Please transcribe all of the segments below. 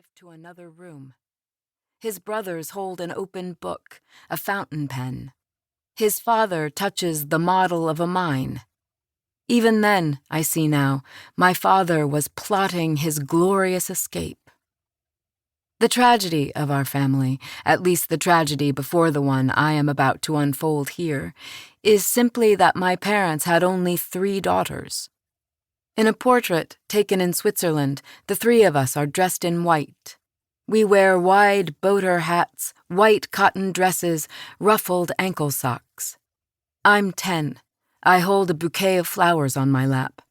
if to another room. His brothers hold an open book, a fountain pen. His father touches the model of a mine. Even then, I see now, my father was plotting his glorious escape. The tragedy of our family, at least the tragedy before the one I am about to unfold here, is simply that my parents had only 3 daughters. In a portrait taken in Switzerland, the 3 of us are dressed in white. We wear wide boater hats, white cotton dresses, ruffled ankle socks. I'm 10. I hold a bouquet of flowers on my lap.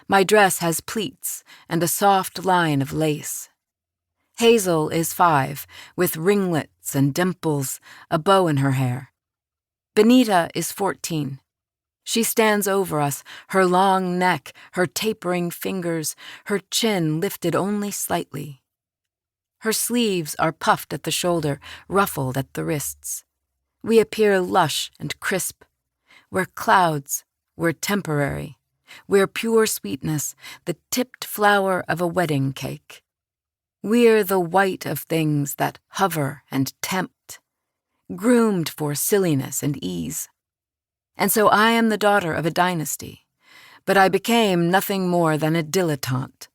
My dress has pleats and a soft line of lace. Hazel is 5, with ringlets and dimples, a bow in her hair. Benita is 14. She stands over us, her long neck, her tapering fingers, her chin lifted only slightly. Her sleeves are puffed at the shoulder, ruffled at the wrists. We appear lush and crisp. We're clouds, we're temporary. We're pure sweetness, the tipped flower of a wedding cake. We're the white of things that hover and tempt, groomed for silliness and ease. And so I am the daughter of a dynasty, but I became nothing more than a dilettante.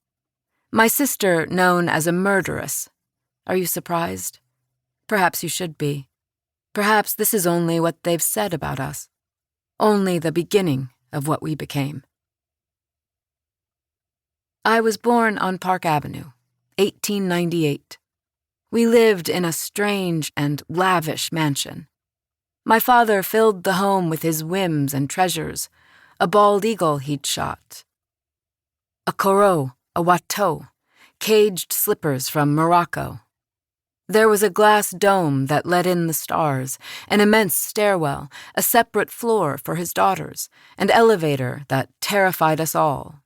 My sister known as a murderess. Are you surprised? Perhaps you should be. Perhaps this is only what they've said about us, only the beginning of what we became. I was born on Park Avenue. 1898. We lived in a strange and lavish mansion. My father filled the home with his whims and treasures, a bald eagle he'd shot, a corot, a watteau, caged slippers from Morocco. There was a glass dome that let in the stars, an immense stairwell, a separate floor for his daughters, an elevator that terrified us all.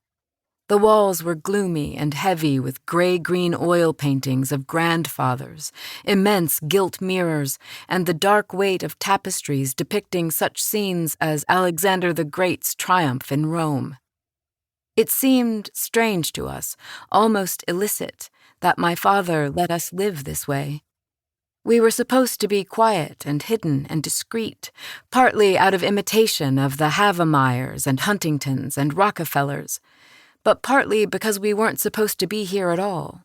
The walls were gloomy and heavy with gray-green oil paintings of grandfathers, immense gilt mirrors, and the dark weight of tapestries depicting such scenes as Alexander the Great's triumph in Rome. It seemed strange to us, almost illicit, that my father let us live this way. We were supposed to be quiet and hidden and discreet, partly out of imitation of the Havemeyers and Huntingtons and Rockefellers, but partly because we weren't supposed to be here at all.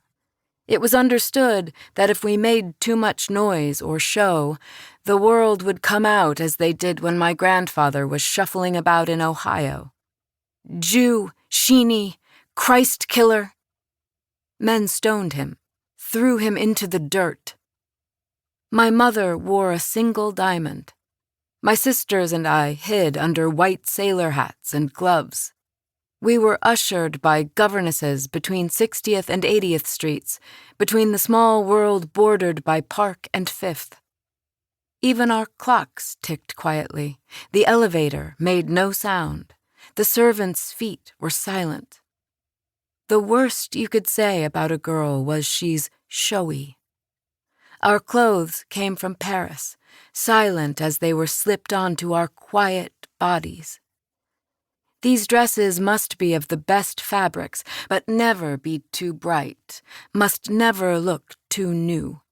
It was understood that if we made too much noise or show, the world would come out as they did when my grandfather was shuffling about in Ohio. Jew, Sheeny, Christ killer. Men stoned him, threw him into the dirt. My mother wore a single diamond. My sisters and I hid under white sailor hats and gloves. We were ushered by governesses between 60th and 80th Streets, between the small world bordered by Park and 5th. Even our clocks ticked quietly. The elevator made no sound. The servants' feet were silent. The worst you could say about a girl was she's showy. Our clothes came from Paris, silent as they were slipped onto our quiet bodies. These dresses must be of the best fabrics, but never be too bright, must never look too new.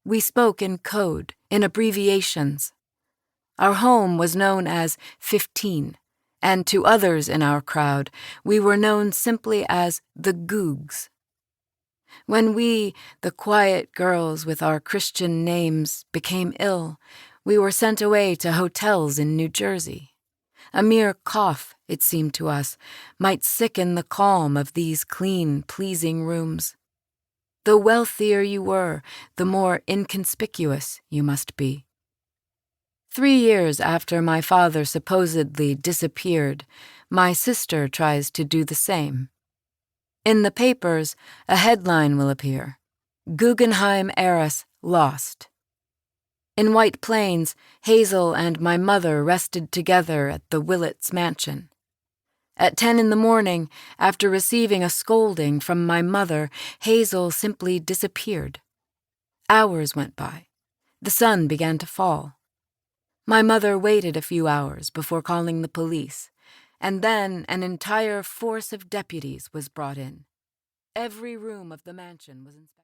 We spoke in code, in abbreviations. Our home was known as 15, and to others in our crowd, we were known simply as the Googs. When we, the quiet girls with our Christian names, became ill, we were sent away to hotels in New Jersey. A mere cough, it seemed to us, might sicken the calm of these clean, pleasing rooms. The wealthier you were, the more inconspicuous you must be. 3 years after my father supposedly disappeared, my sister tries to do the same. In the papers, a headline will appear: Guggenheim heiress lost. In White Plains, Hazel and my mother rested together at the Willets' mansion. At 10 in the morning, after receiving a scolding from my mother, Hazel simply disappeared. Hours went by. The sun began to fall. My mother waited a few hours before calling the police, and then an entire force of deputies was brought in. Every room of the mansion was inspected.